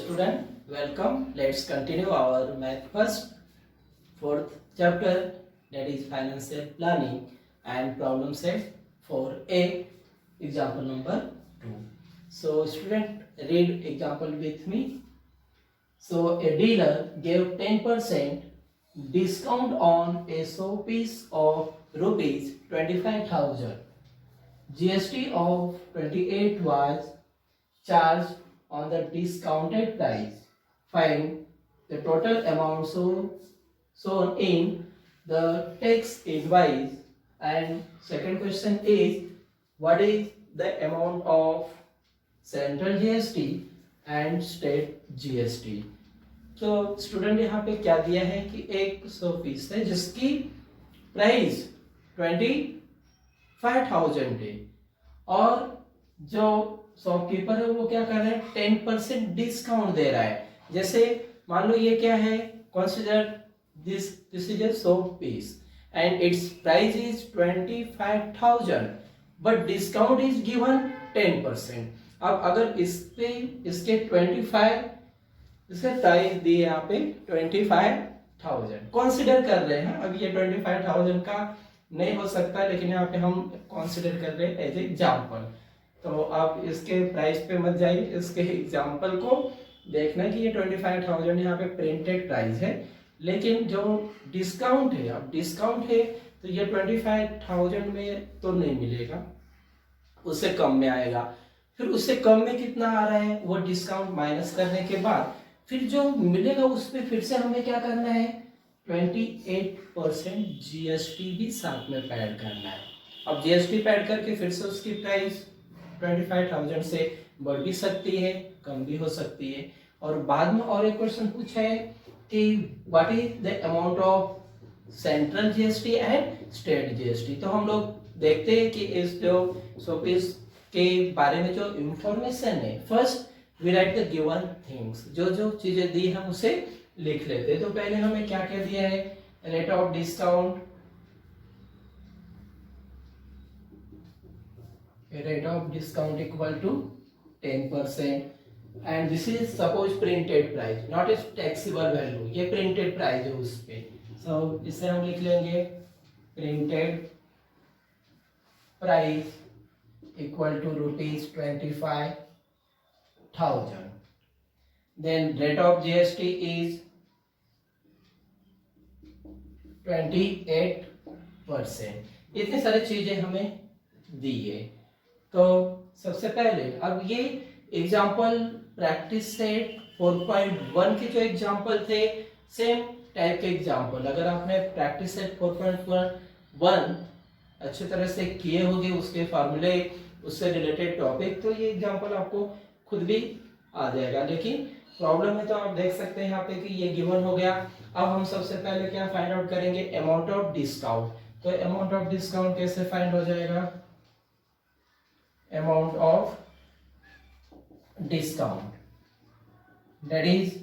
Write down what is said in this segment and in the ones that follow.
student, welcome. Let's continue our math first, fourth chapter, that is financial planning and problem set for A, example number 2. So student, read example with me. So a dealer gave 10% discount on a showpiece of rupees 25,000. GST of 28 was charged on the discounted price. Find the total amount shown in the tax invoice. And second question is, what is the amount of central GST and state GST. तो student यहाँ पे क्या दिया है कि एक सौ piece है जिसकी प्राइस 25,000 है और जो शॉपकीपर है वो क्या कर रहा है 10% डिस्काउंट दे रहा है। जैसे मान लो ये क्या है, consider this is a soap piece and its price is 25,000 but discount is given 10%। अब अगर इस पे इसके 25 इसका प्राइस दिए यहाँ पे 25,000 कंसीडर कर रहे हैं। अब ये 25,000 का नहीं हो सकता, लेकिन यहाँ पे हम कंसीडर कर रहे हैं एज एग्जाम्पल। तो आप इसके प्राइस पे मत जाइए, इसके एग्जाम्पल को देखना कि ये 25,000 यहाँ पे प्रिंटेड प्राइस है, लेकिन जो डिस्काउंट है, अब डिस्काउंट है तो ये 25,000 में तो नहीं मिलेगा, उससे कम में आएगा। फिर उससे कम में कितना आ रहा है वो डिस्काउंट माइनस करने के बाद फिर जो मिलेगा उस पर फिर से हमें क्या करना है 28% जीएसटी भी साथ में ऐड करना है। अब जीएसटी ऐड करके फिर से उसकी प्राइस 25,000 से बढ़ भी सकती है, कम भी हो सकती है। और बाद में और एक क्वेश्चन पूछा है कि what is the amount of central GST and state GST. तो हम लोग देखते हैं कि इस जो शोपीस के बारे में जो इंफॉर्मेशन है, first we write the given things, जो जो चीजें दी हम उसे लिख लेते हैं। तो पहले हमें क्या क्या दिया है, rate of discount, rate of discount equal to 10% and this is suppose printed price not is taxable value, ये प्रिंटेड प्राइस है उस पे। सो इसे हम लिख लेंगे printed price equal to rupees 25,000. Then rate of GST is 28%। इतनी सारी चीजें हमें दी है। तो सबसे पहले अब ये एग्जाम्पल प्रैक्टिस सेट 4.1 के जो एग्जाम्पल थे सेम टाइप के एग्जाम्पल अगर आपने प्रैक्टिस सेट 4.1 अच्छी तरह से किए होंगे, उसके फार्मूले उससे रिलेटेड टॉपिक, तो ये एग्जांपल आपको खुद भी आ जाएगा। लेकिन प्रॉब्लम है तो आप देख सकते हैं यहाँ पे कि ये गिवन हो गया। अब हम सबसे पहले क्या फाइंड आउट करेंगे, अमाउंट ऑफ डिस्काउंट। तो अमाउंट ऑफ डिस्काउंट कैसे फाइंड हो जाएगा, amount of discount that is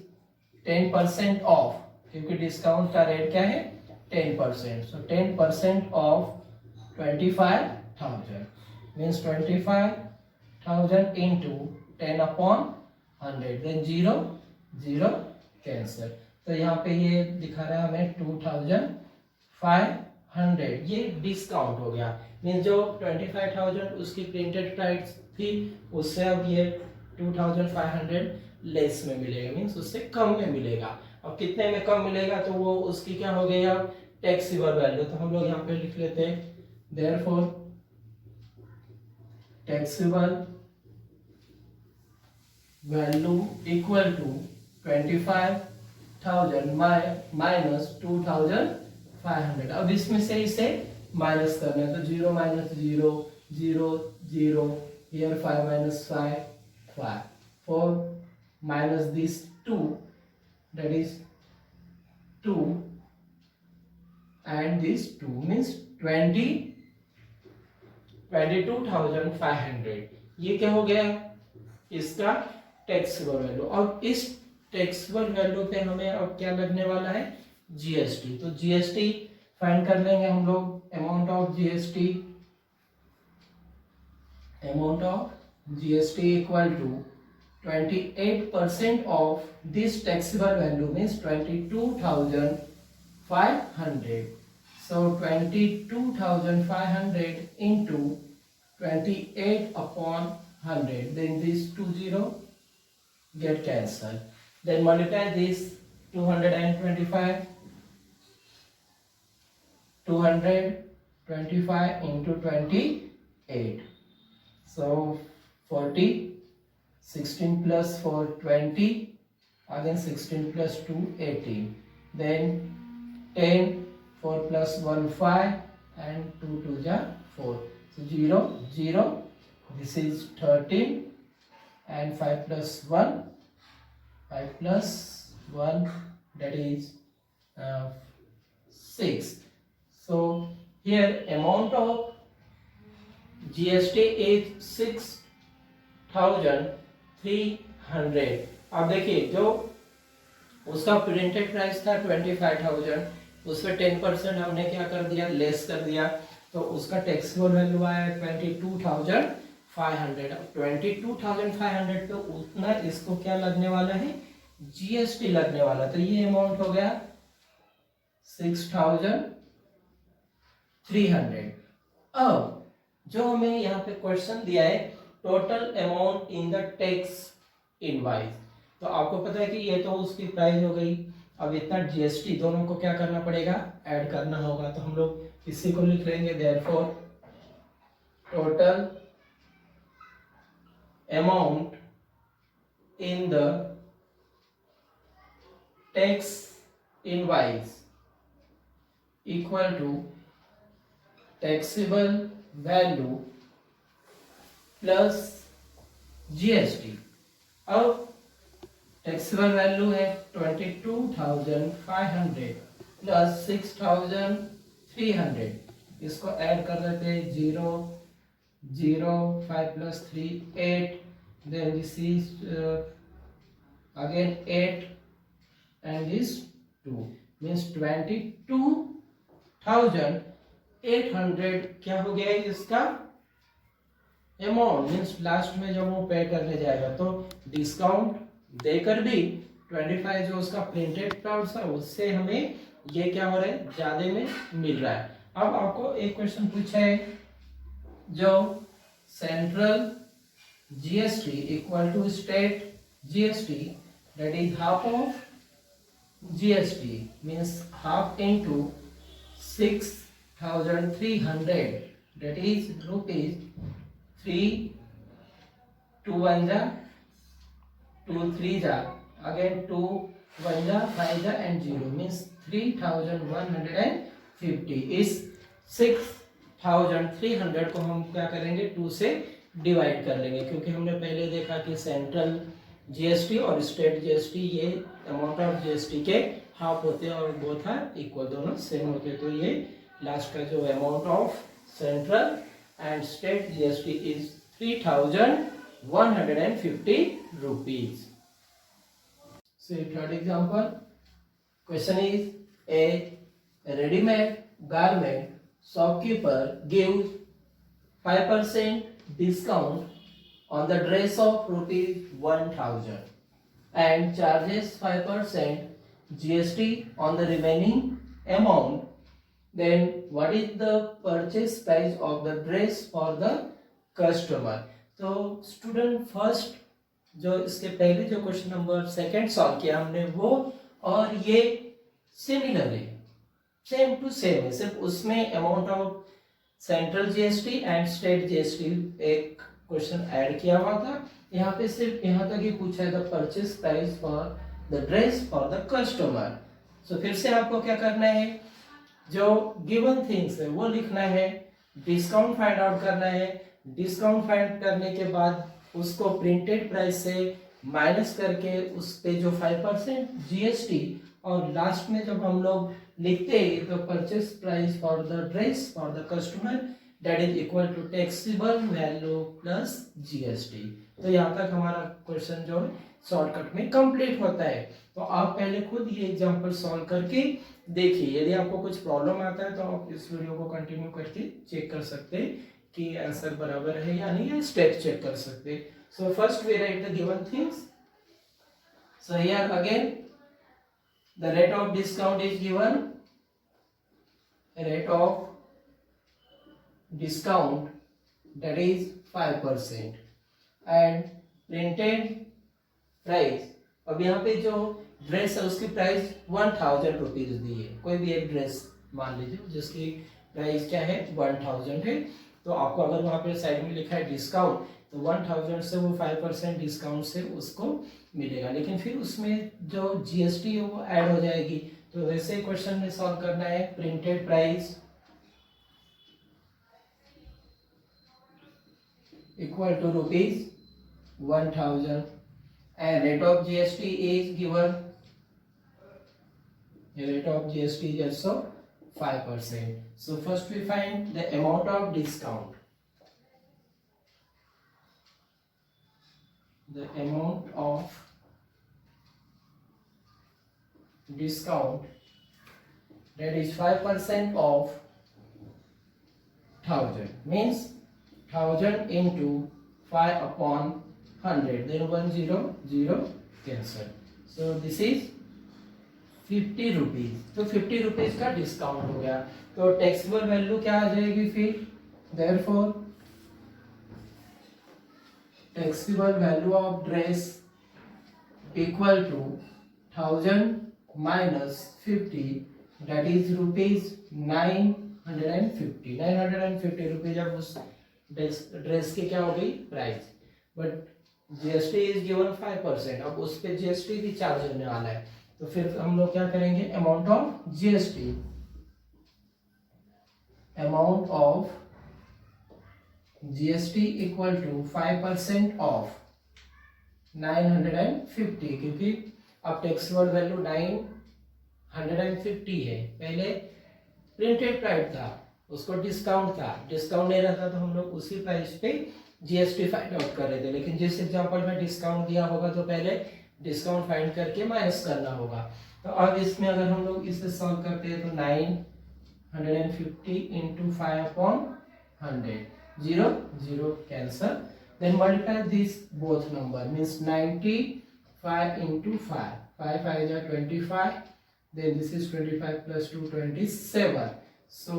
10% of, क्योंकि डिस्काउंट का रेट क्या है 10%। सो 10% of 25,000 means 25,000 into 10 upon 100, then 0 0 cancel। तो यहाँ पे ये दिखा रहा है हमें 2,500, ये डिस्काउंट हो गया। मीन्स जो 25,000 उसकी प्रिंटेड प्राइस थी उससे अब ये 2,500 लेस में मिलेगा, मीन्स उससे कम में मिलेगा। अब कितने में कम मिलेगा तो वो उसकी क्या हो गई अब टैक्सेबल वैल्यू। तो हम लोग यहाँ पे लिख लेते हैं therefore taxable value equal to 25,000 minus 2,500। अब इसमें से इसे माइनस करना है तो 0 minus 0 0 0 here 5 minus 5 5 4 minus this 2 that is 2 and this 2 means 22,500। ये क्या हो गया इसका टैक्सेबल वैल्यू। और इस टैक्सेबल वैल्यू पे हमें अब क्या लगने वाला है जीएसटी। तो जीएसटी फाइंड कर लेंगे हम लोग, amount of GST, amount of GST equal to 28% of this taxable value means 22,500. So 22,500 into 28 upon 100. Then this 20 get cancelled. Then multiply this 225. 225 into 28. So 40. 16 plus 4 20. Again 16 plus 2 18. Then 10. 4 plus 1 5 and 2 2 ja 4. So 0 0. This is 13 and 5 plus 1. 5 plus 1, that is 6. So here amount of GST is 6,300. अब देखिए जो उसका printed price था 25,000, उसमें 10% हमने क्या कर दिया, लेस कर दिया, तो उसका टैक्सेबल वैल्यू आया 22,500. अब 22,500 पे उतना इसको क्या लगने वाला है, जीएसटी लगने वाला. तो ये अमाउंट हो गया 6,300. अब जो हमें यहाँ पे क्वेश्चन दिया है total amount in the tax invoice, तो आपको पता है कि ये तो उसकी प्राइस हो गई. अब इतना जीएसटी दोनों को क्या करना पड़ेगा, ऐड करना होगा. तो हम लोग इसी को लिख लेंगे therefore total amount in the tax invoice equal to taxable value plus GST. अब टैक्सेबल वैल्यू है 22,500 प्लस 6,300. इसको ऐड कर देते हैं 0 0 5 plus 3 8. Then this is again 8 and this 2 means 22,800 क्या हो गया इसका अमाउंट. मीन्स लास्ट में जब वो पे करने जाएगा तो डिस्काउंट देकर भी 25 जो उसका प्रिंटेड प्राइस था उससे हमें ये क्या हो रहा है, ज्यादा में मिल रहा है. अब आपको एक क्वेश्चन पूछा है जो central GST equal to state GST, that is half of GST means half into 6,300, that is rupees 3 2 1 जा 2 3 जा again 2 1 जा 5 जा and 0 means 3,150. इस 6,300 को हम क्या करेंगे, 2 से डिवाइड कर लेंगे, क्योंकि हमने पहले देखा कि सेंट्रल जीएसटी और स्टेट जीएसटी ये अमाउंट ऑफ जीएसटी के हाफ होते हैं और बोथ आर इक्वल, दोनों सेम होते हैं. तो ये लास्ट का जो amount of central and state GST is 3,150 rupees. See third example. Question is a ready-made garment shopkeeper gives 5% discount on the dress of rupees 1,000 and charges 5% GST on the remaining amount. Then what is the purchase price of the dress for the customer? तो student first जो इसके पहले जो question number second solve किया हमने वो और ये सिमिलर है, सेम टू सेम है, सिर्फ उसमें amount of central GST and state GST एक क्वेश्चन ऐड किया हुआ था. यहाँ पे सिर्फ यहाँ तक ही पूछा है the purchase price for the dress for the customer. So फिर से आपको क्या करना है, जो गिवन थिंग्स है वो लिखना है, डिस्काउंट फाइंड आउट करना है. डिस्काउंट फाइंड करने के बाद उसको प्रिंटेड प्राइस से माइनस करके उस पे जो 5% जीएसटी और लास्ट में जब हम लोग लिखते हैं तो purchase price for the dress for the customer that is equal to taxable value plus GST. तो यहाँ तक हमारा क्वेश्चन जो है शॉर्टकट में कंप्लीट होता है. तो आप पहले खुद ये एग्जांपल सॉल्व करके देखिए. यदि आपको कुछ प्रॉब्लम आता है तो आप इस वीडियो को कंटिन्यू करके चेक कर सकते हैं कि आंसर बराबर है या नहीं, स्टेप चेक कर सकते। So first we write the given things. So here again the rate of discount is given, rate of discount that is 5% and printed price। अब यहाँ पे जो ड्रेस है उसकी प्राइस 1000 रुपीज दी है, कोई भी एक ड्रेस मान लीजिए जिसकी प्राइस क्या है 1000 है। तो आपको अगर वहाँ पे साइड में लिखा है डिस्काउंट तो 1000 से वो 5% डिस्काउंट से उसको मिलेगा, लेकिन फिर उसमें जो जीएसटी है वो ऐड हो जाएगी। तो वैसे क्वेश्चन में सॉल्व करना है, printed price equal to rupees 1000 and rate of GST is given, the rate of GST is also 5%. So first we find the amount of discount, the amount of discount that is 5% of 1000 means 1000 into 5 upon 100, then 100 cancel, so this is 50 rupees. तो 50 rupees का discount हो गया, तो taxable value क्या आ जाएगी फिर, therefore taxable value of dress equal to 1000 minus 50 that is rupees 950। 950 rupees अब उस ड्रेस की क्या हो गई price, but GST is given 5%, अब उस पे जीएसटी भी चार्ज होने वाला है। तो फिर हम लोग क्या करेंगे, amount of GST, amount of GST equal to 5% of 950, क्योंकि अब टैक्सेबल वैल्यू 950 है, पहले प्रिंटेड प्राइस था उसको डिस्काउंट था, डिस्काउंट नहीं रहता तो हम लोग उसी प्राइस पे जीएसटी फाइंड आउट कर रहे थे, लेकिन जिस एग्जांपल में डिस्काउंट दिया होगा तो पहले डिस्काउंट फाइंड करके माइनस करना होगा। तो अब इसमें अगर हम लोग इसे सॉल्व करते हैं तो 950 into 5 upon 100, 0 cancel, then multiply this both number means 95 into 5, 5 5 is 25, then this is 25 plus 2 27, so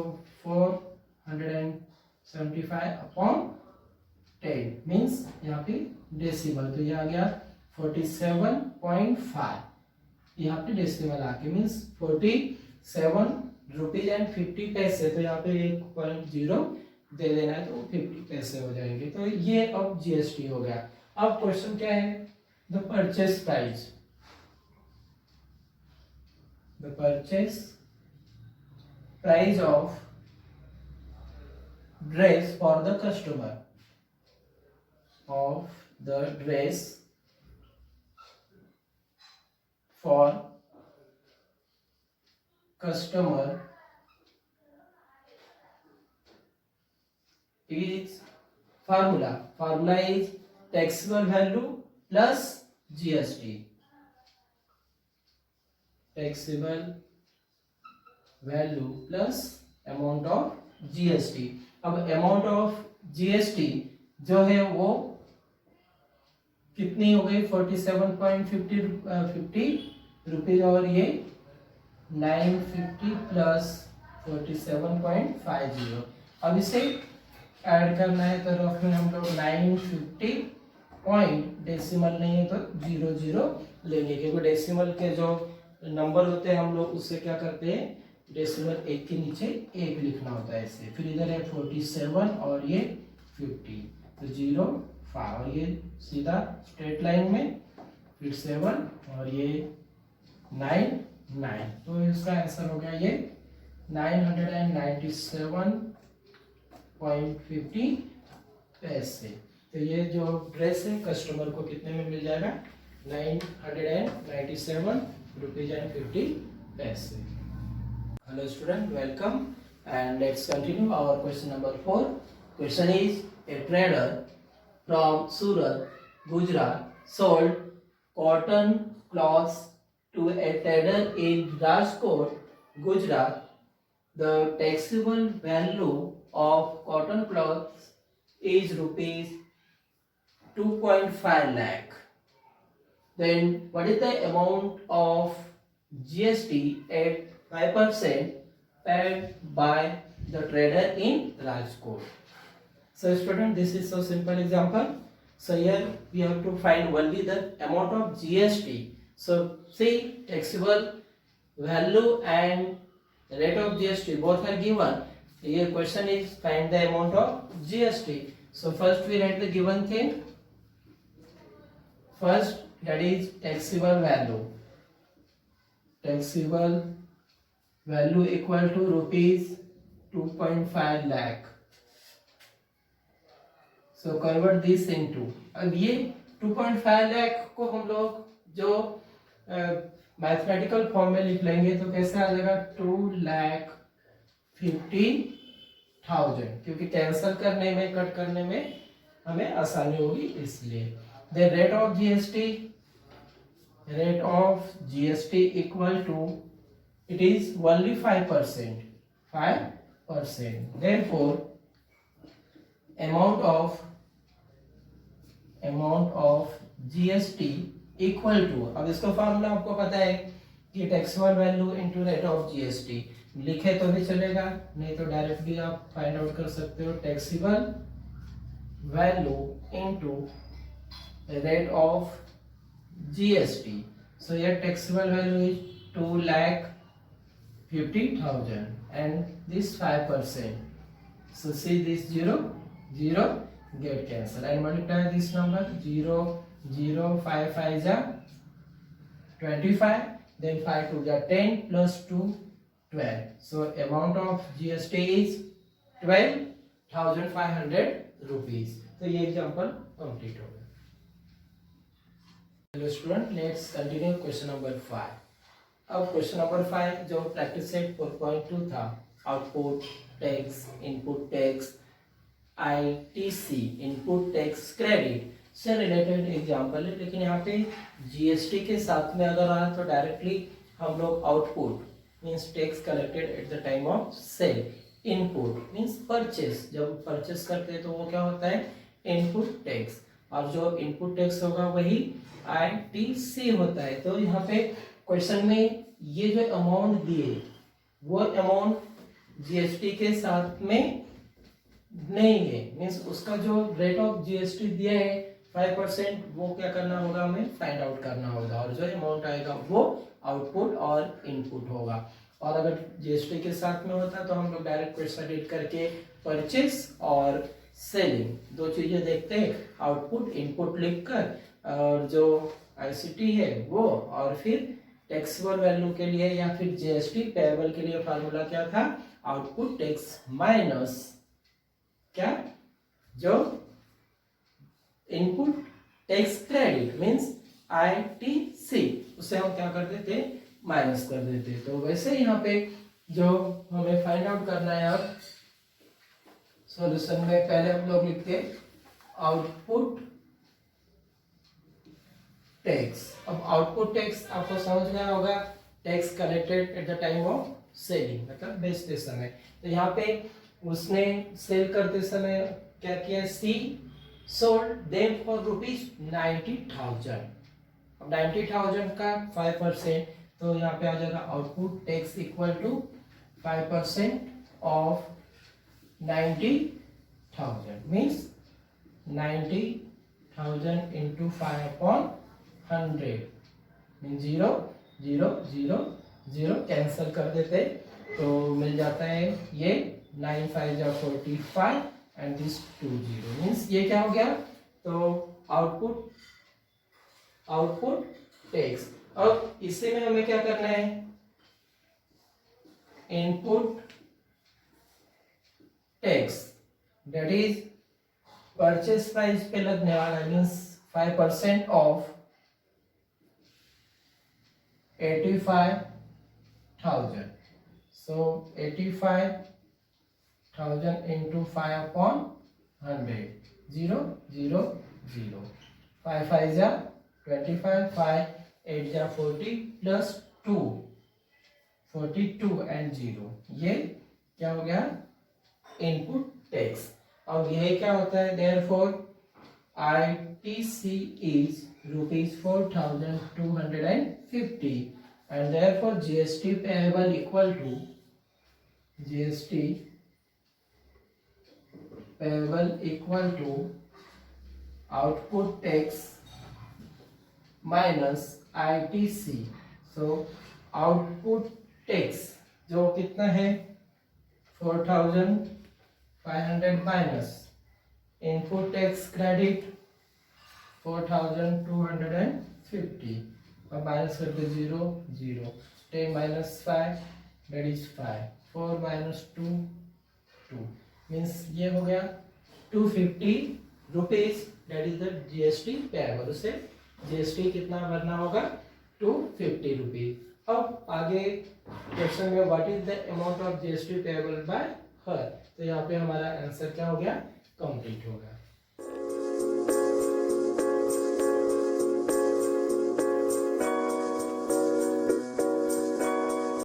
475 upon 10 means यहाँ पे डेसिमल, तो ये आ गया 47.5, यहाँ पे डेसिमल आके मीन्स 47 रुपीज एंड 50 पैसे, तो यहाँ पे 1.0 दे देना है तो 50 पैसे हो जाएंगे। तो ये अब जीएसटी हो गया। अब क्वेश्चन क्या है, the purchase price, the purchase price of dress for the customer, of the dress for customer is formula is taxable value plus GST, taxable value plus amount of GST। अब amount of GST जो है वो कितनी हो गई 47.50 rupees, और ये 950 plus 47.50। अब इसे ऐड करना है तो रफ में हम लोग 950 पॉइंट, डेसिमल नहीं है तो 00 लेंगे, क्योंकि डेसिमल के जो नंबर होते हैं हम लोग उससे क्या करते हैं, डेसिमल एक के नीचे एक लिखना होता है ऐसे। फिर इधर है 47 और ये 50, तो 0 5, और ये सीधा स्ट्रेट लाइन में फिर 7 और ये 9 9, तो इसका आंसर हो गया ये 997.50 पैसे। तो ये जो ड्रेस है कस्टमर को कितने में मिल जाएगा, 997 रुपीज एंड 50 पैसे। Hello student, welcome and let's continue our question number 4. Question is, a trader from Surat, Gujarat sold cotton cloths to a trader in Rajkot, Gujarat. The taxable value of cotton cloth is rupees 2.5 lakh. Then what is the amount of GST at 5% paid by the trader in Rajkot? So student, this is so simple example. So here we have to find only the amount of GST. So see, taxable value and rate of GST both are given. Here question is find the amount of GST. So first we write the given thing. First, that is taxable value. Taxable value equal to rupees 2.5 lakh. So convert this into, अब ये 2.5 लाख को हम लोग जो mathematical form में लिख लेंगे तो कैसे आ जाएगा 2,50,000, क्योंकि कैंसिल करने में कट करने में हमें आसानी होगी इसलिए. The rate of GST equal to, it is only 5%. Therefore, amount of GST equal to, अब इसका फॉर्मूला आपको पता है कि taxable value into rate of GST. लिखे तो भी चलेगा, नहीं तो डायरेक्टली आप फाइंड आउट कर सकते हो. Taxable value into rate of GST. So your taxable value is 2,50,000 and this 5%. So see this 0 get cancelled and multiply this number. 0 0 5 5 is 25, then 5 2 is 10 plus 2 12. So amount of GST is 12,500 rupees. तो ये example complete हो गया. Hello student, let's continue question number 5. अब question number 5 जो practice set 4.2 था, output tax, input tax, ITC input tax credit से related example है. लेकिन यहाँ पे जीएसटी के साथ में अगर आए तो डायरेक्टली हम लोग output means tax collected at the time of sale, input means purchase, जब परचेस करते हैं तो वो क्या होता है इनपुट टैक्स, और जो इनपुट टैक्स होगा वही आईटीसी होता है. तो यहाँ पे क्वेश्चन में ये जो अमाउंट दिए वो अमाउंट जीएसटी के साथ में नहीं है, मींस उसका जो रेट ऑफ जीएसटी दिया है 5%, वो क्या करना होगा हमें फाइंड आउट करना होगा, और जो अमाउंट आएगा वो आउटपुट और इनपुट होगा. और अगर जीएसटी के साथ में होता तो हम लोग डायरेक्ट क्वेश्चन रीड करके परचेस और सेलिंग दो चीजें देखते हैं, आउटपुट इनपुट लिखकर, और जो आईसीटी है वो, और फिर टैक्सेबल वैल्यू के लिए या फिर जीएसटी पेएबल के लिए फार्मूला क्या था, आउटपुट टैक्स माइनस क्या, जो input tax credit means ITC, उसे हम क्या कर देते माइनस कर देते. तो वैसे यहाँ पे जो हमें फाइंड आउट करना है, अब सॉल्यूशन में पहले हम लोग लिखते आउटपुट टैक्स. अब आउटपुट टैक्स आपको समझ में होगा, tax collected at the time of selling, मतलब बेचते समय. तो यहाँ पे उसने सेल करते समय क्या किया, सी सोल्ड देम फॉर ₹90,000. अब 90,000 का 5%, तो यहाँ पे आ जाएगा output tax equal to 5% of 90,000 means 90,000 into 5/100 mean 0 0 0 0 cancel कर देते तो मिल जाता है ये 9 5 जा 45 एंड दिस 2 0 मीन्स ये क्या हो गया, तो आउटपुट टैक्स. अब इससे में हमें क्या करना है, input tax that is purchase price पे लगने वाला मीन्स 5% ऑफ 85,000. So 85,000 into 5/100 0 0 0 5 5 जा 25 5 8 जा 40 प्लस 2 42 एंड 0 ये क्या हो गया इनपुट टैक्स। अब यही क्या होता है, therefore ITC is rupees 4,250 and therefore GST payable equal to output tax minus ITC। so output tax जो कितना है 4,500 माइनस इनपुट टैक्स क्रेडिट 4,250 और माइनस करके 0 0 10 minus 5 that is 5 4 minus 2 2 means ये हो गया 250 rupees that is the GST payable. उसे GST कितना भरना होगा 250 रुपीज। अब आगे क्वेश्चन में what is the amount of GST payable by हर, तो यहाँ पे हमारा आंसर क्या हो गया, कंप्लीट होगा।